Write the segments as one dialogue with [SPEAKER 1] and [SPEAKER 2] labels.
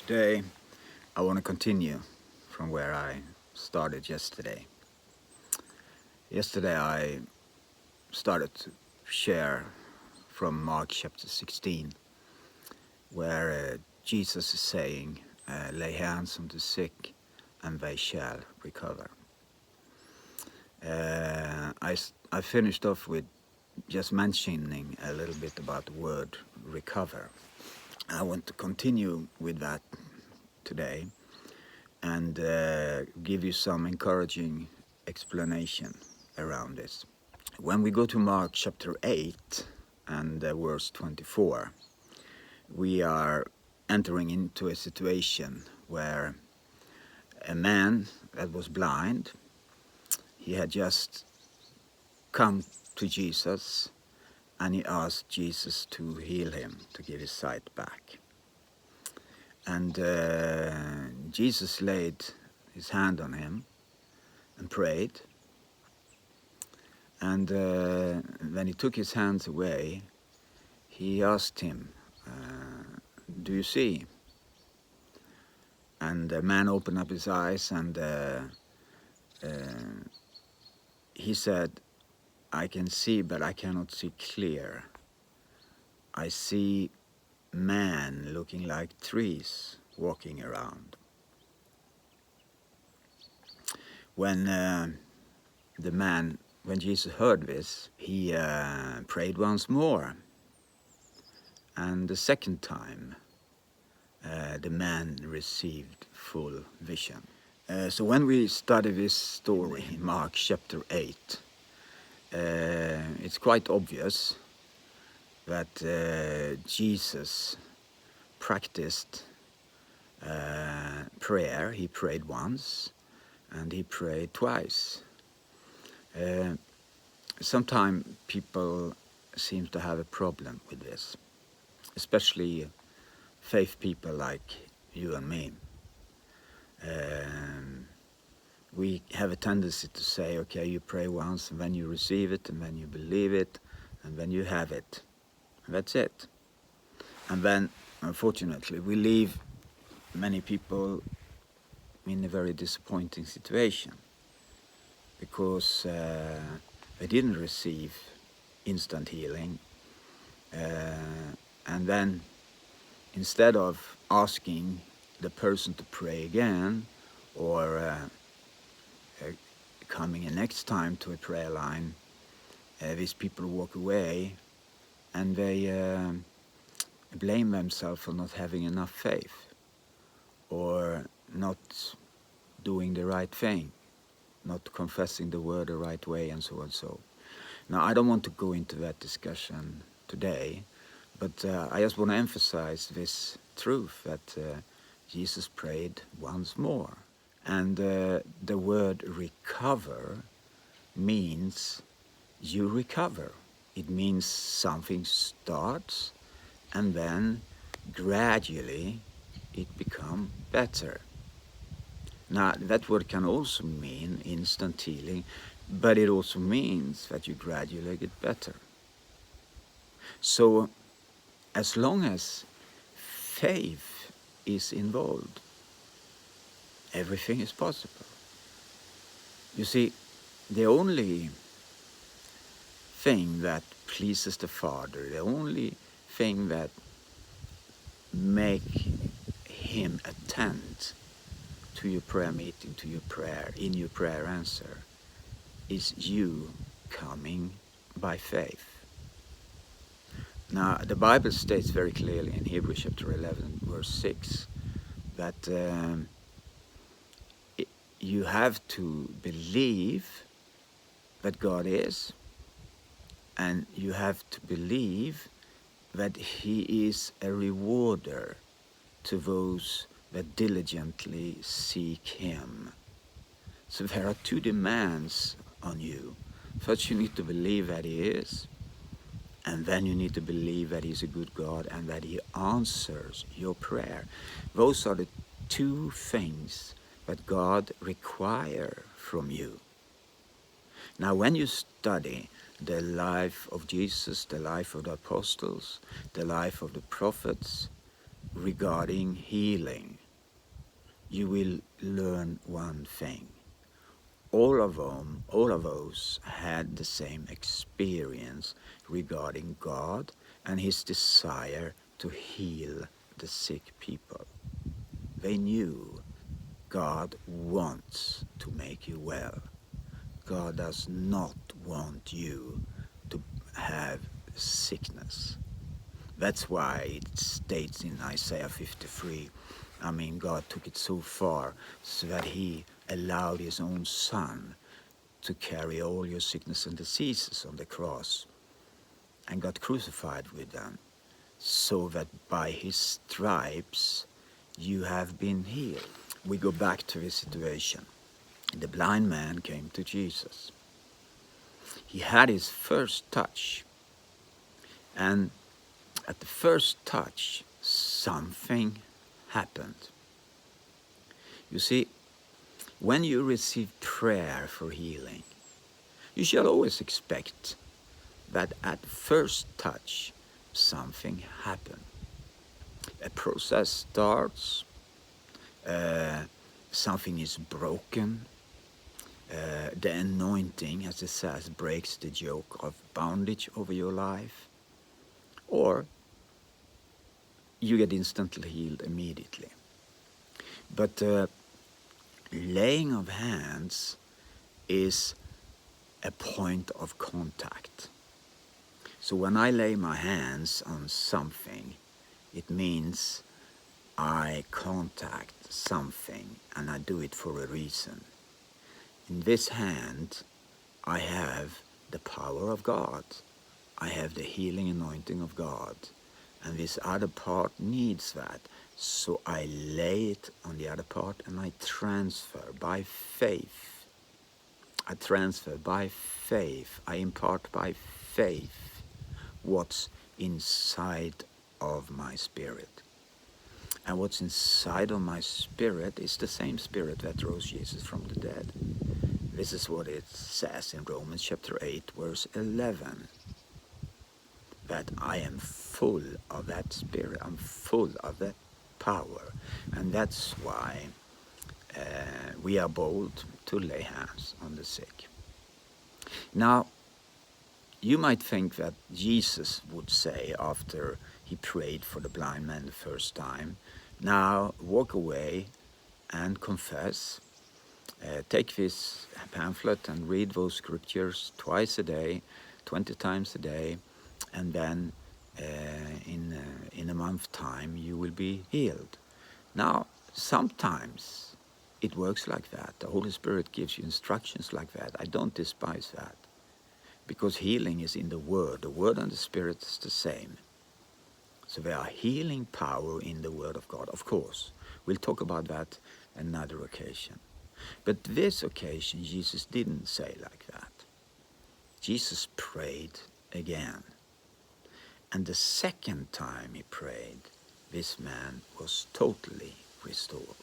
[SPEAKER 1] Today I want to continue from where I started yesterday. Yesterday I started to share from Mark chapter 16, where Jesus is saying, lay hands on the sick and they shall recover. I finished off with just mentioning a little bit about the word recover. I want to continue with that today and give you some encouraging explanation around this. When we go to Mark chapter 8 and verse 24, we are entering into a situation where a man that was blind, he had just come to Jesus and he asked Jesus to heal him, to give his sight back. And Jesus laid his hand on him and prayed. And when he took his hands away, he asked him, do you see? And the man opened up his eyes and he said, I can see, but I cannot see clear. I see men looking like trees walking around. When Jesus heard this, he prayed once more. And the second time, the man received full vision. So when we study this story in Mark chapter 8, it's quite obvious that Jesus practiced prayer. He prayed once and he prayed twice. Sometimes people seem to have a problem with this, especially faith people like you and me. We have a tendency to say, okay, you pray once and then you receive it and then you believe it and then you have it. And that's it. And then, unfortunately, we leave many people in a very disappointing situation because they didn't receive instant healing. And then, instead of asking the person to pray again or coming in next time to a prayer line, these people walk away and they blame themselves for not having enough faith or not doing the right thing, not confessing the word the right way, and so on. So now I don't want to go into that discussion today, but I just want to emphasize this truth that Jesus prayed once more. And the word recover means you recover. It means something starts and then gradually it becomes better. Now that word can also mean instant healing, but it also means that you gradually get better. So as long as faith is involved, everything is possible. You see, the only thing that pleases the Father, the only thing that make him attend to your prayer meeting, to your prayer, in your prayer answer, is you coming by faith. Now, the Bible states very clearly in Hebrews chapter 11, verse 6, that you have to believe that God is, and you have to believe that he is a rewarder to those that diligently seek him. So there are two demands on you. First, you need to believe that he is, and then you need to believe that he's a good God and that he answers your prayer. Those are the two things that God requires from you. Now, when you study the life of Jesus, the life of the apostles, the life of the prophets, regarding healing, you will learn one thing. All of us had the same experience regarding God and his desire to heal the sick people. They knew God wants to make you well. God does not want you to have sickness. That's why it states in Isaiah 53, God took it so far so that he allowed his own son to carry all your sickness and diseases on the cross and got crucified with them, so that by his stripes you have been healed. We go back to this situation. The blind man came to Jesus. He had his first touch, and at the first touch, something happened. You see, when you receive prayer for healing, you shall always expect that at first touch, something happens. A process starts, something is broken, the anointing, as it says, breaks the yoke of bondage over your life, or you get instantly healed immediately. But laying of hands is a point of contact. So when I lay my hands on something, it means I contact something, and I do it for a reason. In this hand, I have the power of God. I have the healing anointing of God. And this other part needs that. So I lay it on the other part and I transfer by faith. I transfer by faith. I impart by faith what's inside of my spirit. And what's inside of my spirit is the same spirit that rose Jesus from the dead. This is what it says in Romans chapter 8, verse 11. That I am full of that spirit. I'm full of that power. And that's why we are bold to lay hands on the sick. Now, you might think that Jesus would say after he prayed for the blind man the first time, now walk away and confess. Take this pamphlet and read those scriptures twice a day, 20 times a day, and then in a month's time you will be healed. Now, sometimes it works like that. The Holy Spirit gives you instructions like that. I don't despise that, because healing is in the Word. The Word and the Spirit is the same. So there are healing power in the Word of God, of course. We'll talk about that another occasion. But this occasion, Jesus didn't say like that. Jesus prayed again. And the second time he prayed, this man was totally restored.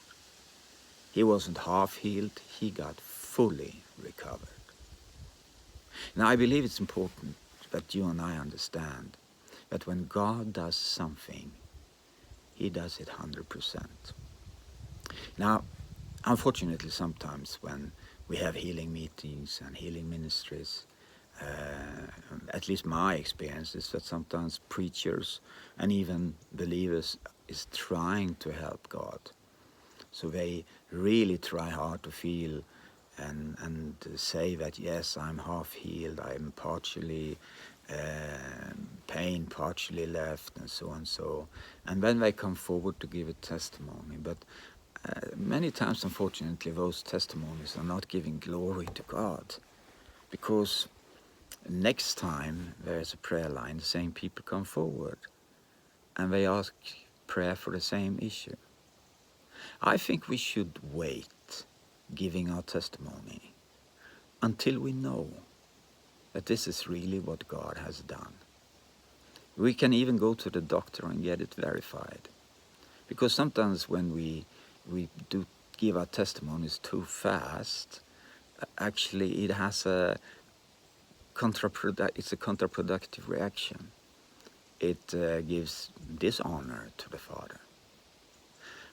[SPEAKER 1] He wasn't half healed, he got fully recovered. Now I believe it's important that you and I understand that when God does something, he does it 100%. Now, unfortunately, sometimes when we have healing meetings and healing ministries, at least my experience is that sometimes preachers and even believers is trying to help God. So they really try hard to feel and say that, yes, I'm half healed, I'm partially pain, partially left, and so on. And then they come forward to give a testimony. But many times, unfortunately, those testimonies are not giving glory to God, because next time there's a prayer line, the same people come forward and they ask prayer for the same issue. I think we should wait giving our testimony until we know that this is really what God has done. We can even go to the doctor and get it verified, because sometimes when we do give our testimonies too fast, actually it has it's a counterproductive reaction. It gives dishonor to the Father.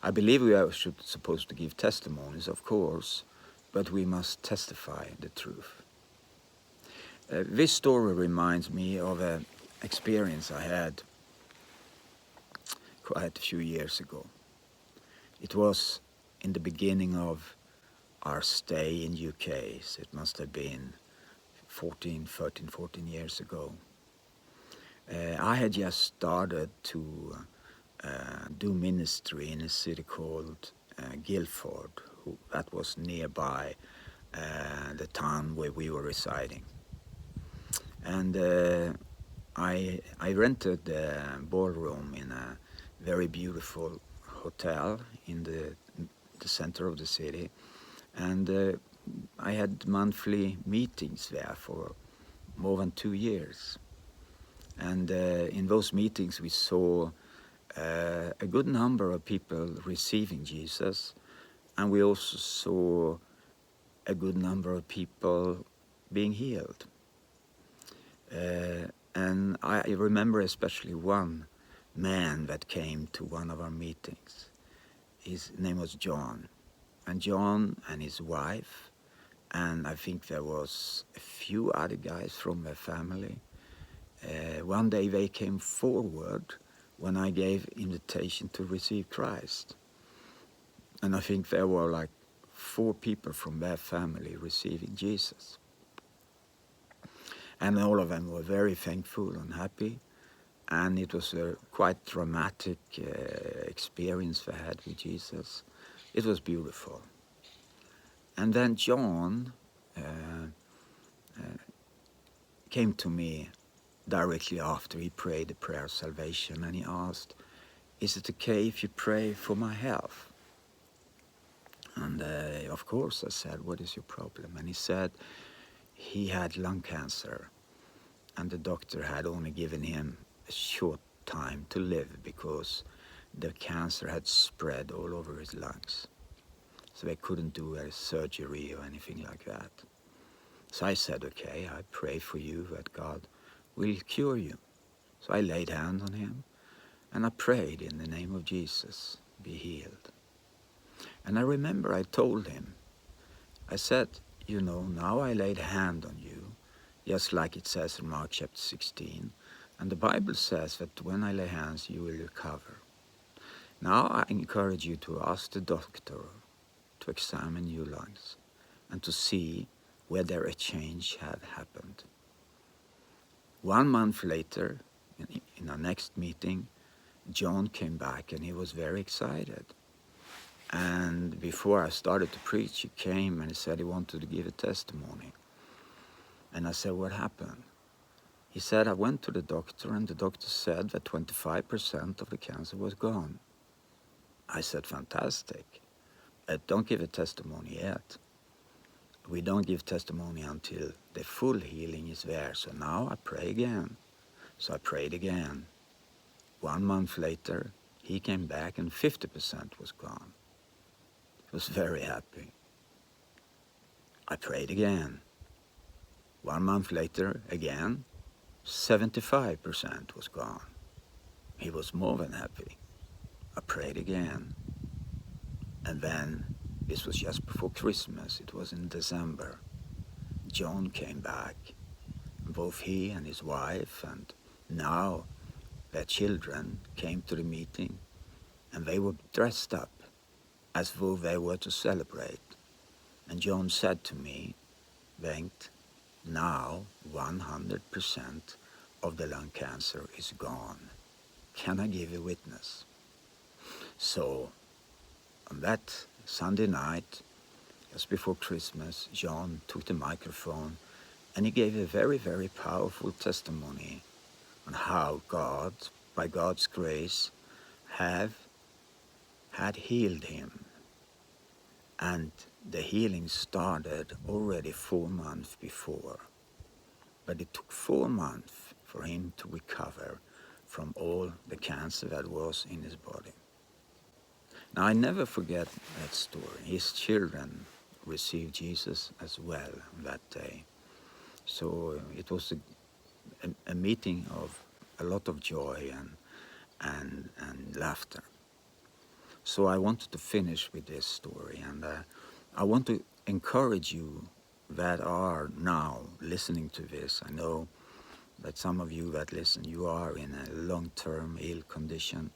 [SPEAKER 1] I believe we are supposed to give testimonies, of course, but we must testify the truth. This story reminds me of an experience I had quite a few years ago. It was in the beginning of our stay in UK, so it must have been 14 years ago. I had just started to do ministry in a city called Guildford, that was nearby the town where we were residing. And I rented a ballroom in a very beautiful hotel in the center of the city, and I had monthly meetings there for more than 2 years. And in those meetings we saw a good number of people receiving Jesus, and we also saw a good number of people being healed. And I remember especially one man that came to one of our meetings. His name was John. And John and his wife, and I think there was a few other guys from their family, one day they came forward when I gave invitation to receive Christ. And I think there were like 4 people from their family receiving Jesus. And all of them were very thankful and happy. And it was a quite dramatic experience they had with Jesus. It was beautiful. And then John came to me directly after he prayed the prayer of salvation, and he asked, "Is it okay if you pray for my health?" And of course I said, "What is your problem?" And he said he had lung cancer, and the doctor had only given him a short time to live because the cancer had spread all over his lungs. So they couldn't do a surgery or anything like that. So I said, "Okay, I pray for you that God will cure you." So I laid hands on him and I prayed in the name of Jesus, "Be healed." And I remember I told him, I said, "You know, now I laid a hand on you, just like it says in Mark chapter 16. And the Bible says that when I lay hands, you will recover. Now I encourage you to ask the doctor to examine your lungs and to see whether a change had happened." 1 month later, in our next meeting, John came back and he was very excited. And before I started to preach, he came and he said he wanted to give a testimony. And I said, "What happened?" He said, "I went to the doctor and the doctor said that 25% of the cancer was gone." I said, "Fantastic. Don't give a testimony yet. We don't give testimony until the full healing is there. So now I pray again." So I prayed again. 1 month later, he came back and 50% was gone. He was very happy. I prayed again. 1 month later, again, 75% was gone. He was more than happy. I prayed again. And then, this was just before Christmas, it was in December. John came back. Both he and his wife and now their children came to the meeting, and they were dressed up as though they were to celebrate. And John said to me, "Bengt, now 100% of the lung cancer is gone. Can I give a witness?" So on that Sunday night, just before Christmas, John took the microphone and he gave a very, very powerful testimony on how God, by God's grace, had healed him. And the healing started already 4 months before. But it took 4 months for him to recover from all the cancer that was in his body. Now I never forget that story. His children received Jesus as well that day. So it was a meeting of a lot of joy and laughter. So I wanted to finish with this story, and I want to encourage you that are now listening to this. I know that some of you that listen, you are in a long-term ill condition,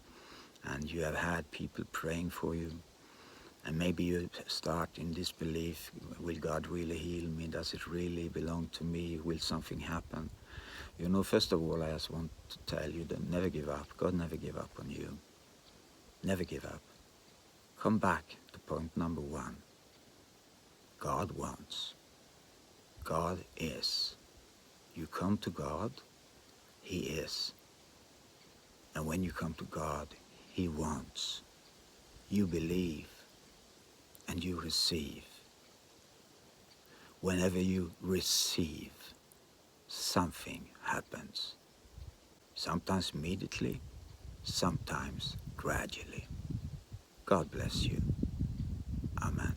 [SPEAKER 1] and you have had people praying for you, and maybe you start in disbelief. Will God really heal me? Does it really belong to me? Will something happen? You know, first of all, I just want to tell you that never give up. God never give up on you. Never give up. Come back to point number one. God wants. God is. You come to God, He is. And when you come to God, He wants. You believe and you receive. Whenever you receive, something happens. Sometimes immediately, sometimes gradually. God bless you. Amen.